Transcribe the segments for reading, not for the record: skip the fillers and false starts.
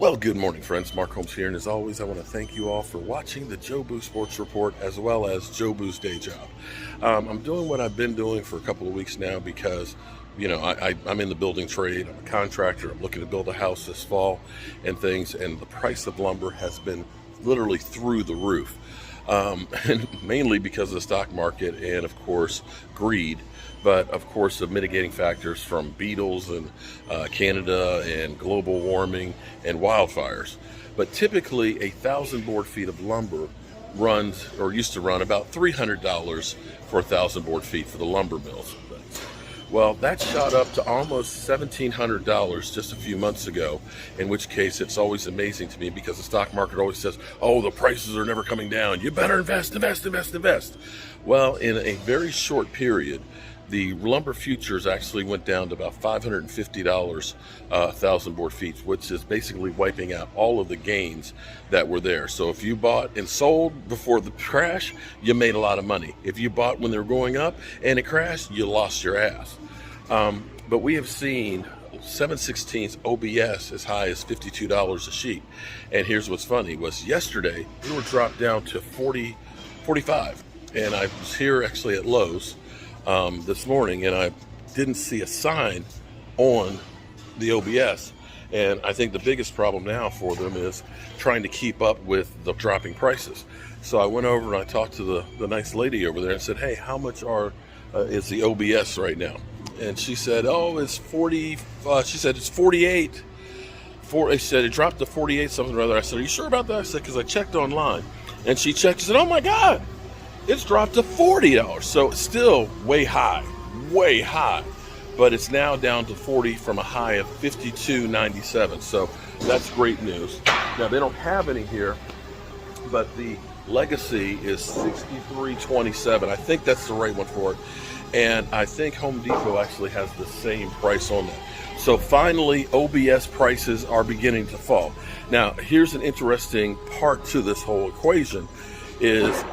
Well, good morning, friends. Mark Holmes here, and as always, I want to thank you all for watching the Joe Boo Sports Report as well as Joe Boo's Day Job. I'm doing what I've been doing for a couple of weeks now because, I'm in the building trade. I'm a contractor. I'm looking to build a house this fall and things, and the price of lumber has been literally through the roof. And mainly because of the stock market and, of course, greed, but of course the mitigating factors from beetles and Canada and global warming and wildfires. But typically 1,000 board feet of lumber runs, or used to run, about $300 for 1,000 board feet for the lumber mills. Well, that shot up to almost $1,700 just a few months ago, in which case it's always amazing to me because the stock market always says, oh, the prices are never coming down. You better invest. Well, in a very short period, the lumber futures actually went down to about $550 a 1,000 board feet, which is basically wiping out all of the gains that were there. So if you bought and sold before the crash, you made a lot of money. If you bought when they were going up and it crashed, you lost your ass. But we have seen 7/16 OBS as high as $52 a sheet. And here's what's funny was yesterday we were dropped down to 45. And I was here actually at Lowe's this morning, and I didn't see a sign on the OBS. And I think the biggest problem now for them is trying to keep up with the dropping prices. So I went over and I talked to the nice lady over there and said, hey, how much is the OBS right now? And she said, oh, it's 40. She said it's 48. She said it dropped to 48 something or other. I said, are you sure about that? I said, because I checked online. And she checked. She said, oh my God, it's dropped to $40. So it's still way high. But it's now down to 40 from a high of 52.97. So that's great news. Now they don't have any here, but the Legacy is 63.27. I think that's the right one for it. And I think Home Depot actually has the same price on that. So finally, OBS prices are beginning to fall. Now, here's an interesting part to this whole equation is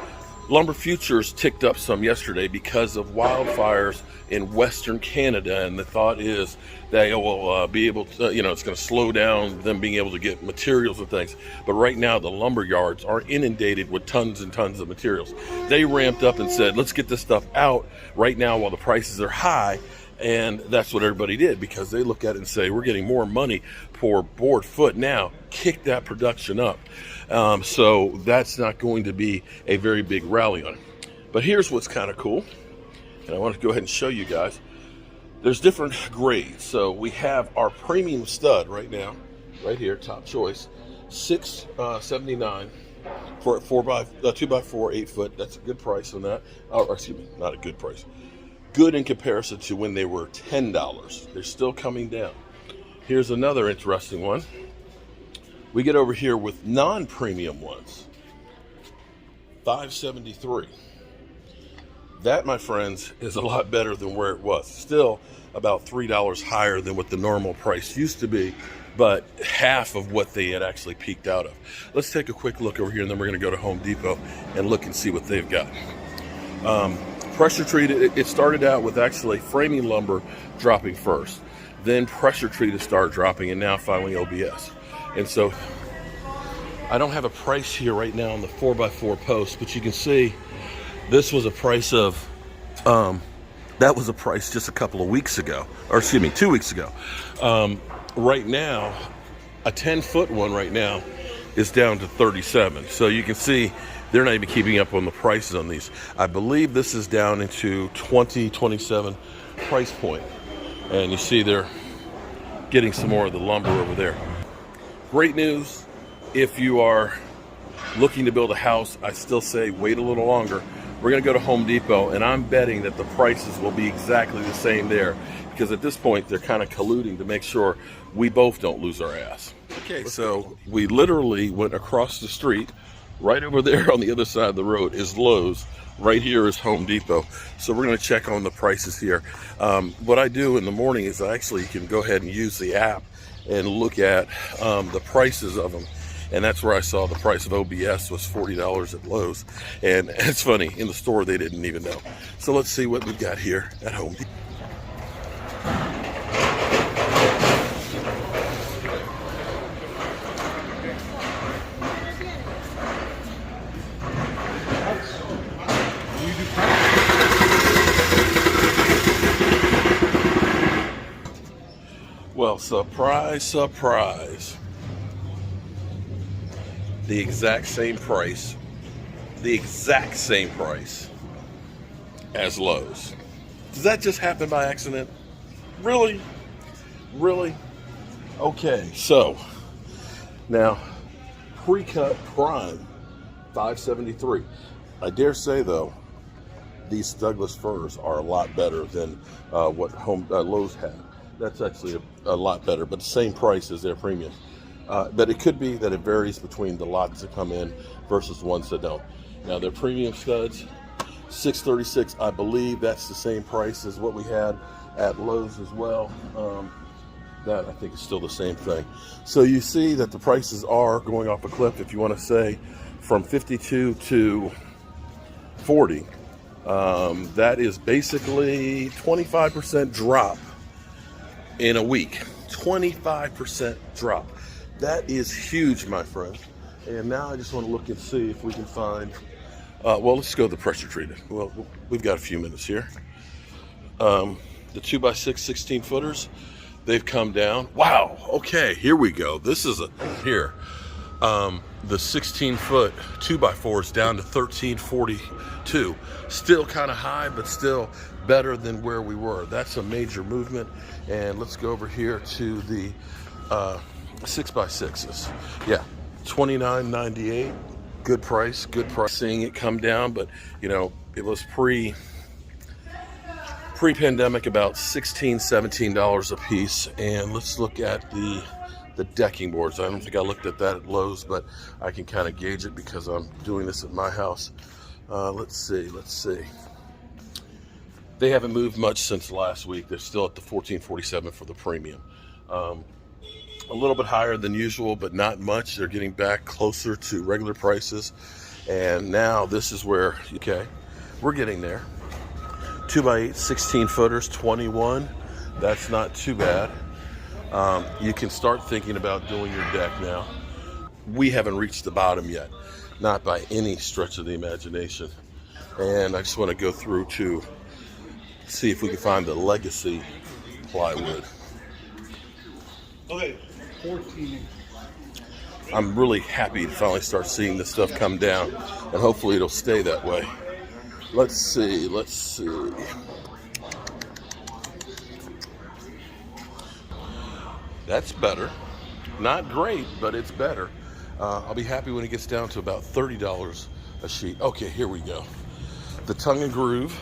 lumber futures ticked up some yesterday because of wildfires in Western Canada, and the thought is they will be able to, it's going to slow down them being able to get materials and things. But right now, the lumber yards are inundated with tons and tons of materials. They ramped up and said, let's get this stuff out right now while the prices are high. And that's what everybody did because they look at it and say, we're getting more money per board foot now. Kick that production up. So that's not going to be a very big rally on it. But here's what's kind of cool. And I want to go ahead and show you guys. There's different grades. So we have our premium stud right now, right here, top choice, $6.79 for 2x4 8 foot. That's a good price on that. Or excuse me, not a good price. Good in comparison to when they were $10. They're still coming down. Here's another interesting one. We get over here with non-premium ones, $5.73. That, my friends, is a lot better than where it was. Still about $3 higher than what the normal price used to be, but half of what they had actually peaked out of. Let's take a quick look over here, and then we're going to go to Home Depot and look and see what they've got. Pressure treated, it started out with actually framing lumber dropping first. Then pressure treated started dropping, and now finally OBS. And so I don't have a price here right now on the 4x4 post, but you can see this was a price of, that was a price just a couple of weeks ago, or excuse me, 2 weeks ago. Right now, a 10-foot one right now is down to 37. So you can see they're not even keeping up on the prices on these. I believe this is down into 27 price point. And you see they're getting some more of the lumber over there. Great news. If you are looking to build a house, I still say wait a little longer. We're going to go to Home Depot, and I'm betting that the prices will be exactly the same there because at this point they're kind of colluding to make sure we both don't lose our ass. Okay, so we literally went across the street. Right over there on the other side of the road is Lowe's. Right here is Home Depot. So we're going to check on the prices here. What I do in the morning is I actually can go ahead and use the app and look at the prices of them. And that's where I saw the price of OBS was $40 at Lowe's. And it's funny, in the store they didn't even know. So let's see what we've got here at Home Depot. Surprise, surprise. The exact same price. The exact same price as Lowe's. Does that just happen by accident? Really? Really? Okay, so now pre-cut prime, $573. I dare say though, these Douglas firs are a lot better than what Lowe's had. That's actually a lot better, but the same price as their premium. But it could be that it varies between the lots that come in versus the ones that don't. Now their premium studs, $636. I believe that's the same price as what we had at Lowe's as well. That I think is still the same thing. So you see that the prices are going off a cliff. If you want to say from 52 to 40, that is basically 25% drop in a week. 25% drop. That is huge, my friend. And now I just want to look and see if we can find, well, let's go to the pressure treated. Well, we've got a few minutes here. The 2x6 16 footers, they've come down. Wow. Okay, here we go. This is here. The 16 foot 2x4 is down to $13.42. Still kind of high, but still better than where we were. That's a major movement. And let's go over here to the 6x6s. Yeah, $29.98. Good price, good price. Seeing it come down, but you know, it was pre-pandemic about $16, $17 a piece. And let's look at the decking boards. I don't think I looked at that at Lowe's, but I can kind of gauge it because I'm doing this at my house. Let's see. They haven't moved much since last week. They're still at the $14.47 for the premium. A little bit higher than usual, but not much. They're getting back closer to regular prices. And now this is where, okay, we're getting there. 2x8 16 footers, 21. That's not too bad. You can start thinking about doing your deck now. We haven't reached the bottom yet, not by any stretch of the imagination. And I just want to go through to see if we can find the legacy plywood. Okay, 14. I'm really happy to finally start seeing this stuff come down, and hopefully it'll stay that way. Let's see. That's better. Not great, but it's better. I'll be happy when it gets down to about $30 a sheet. Okay, here we go. The tongue and groove,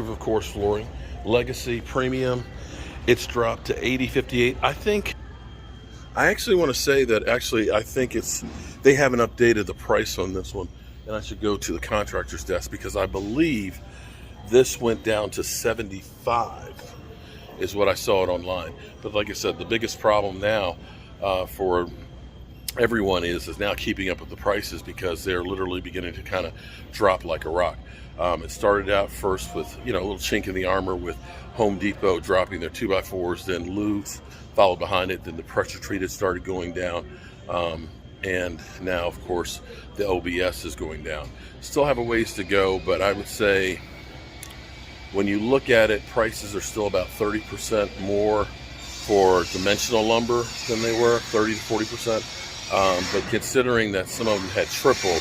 of course, flooring. Legacy Premium, it's dropped to $80.58. I actually want to say that I think they haven't updated the price on this one, and I should go to the contractor's desk because I believe this went down to $75 is what I saw it online. But like I said, the biggest problem now for everyone is now keeping up with the prices because they're literally beginning to kind of drop like a rock. It started out first with, a little chink in the armor with Home Depot dropping their 2x4s, then Lowe's followed behind it, then the pressure treated started going down, and now of course the OBS is going down. Still have a ways to go, but I would say when you look at it, prices are still about 30% more for dimensional lumber than they were, 30 to 40%. But considering that some of them had tripled,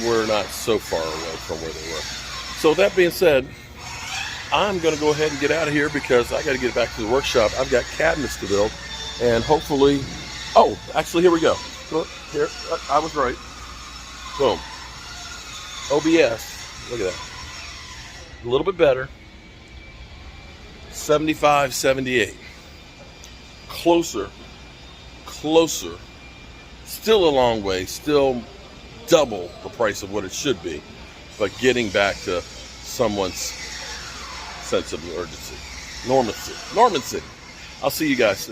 we're not so far away from where they were. So that being said, I'm going to go ahead and get out of here because I got to get back to the workshop. I've got cabinets to build, and hopefully, actually, here we go. Look, here, I was right. Boom. OBS, look at that. A little bit better. 75, 78. Closer. Still a long way, still double the price of what it should be, but getting back to someone's sense of urgency. Normancy. I'll see you guys soon.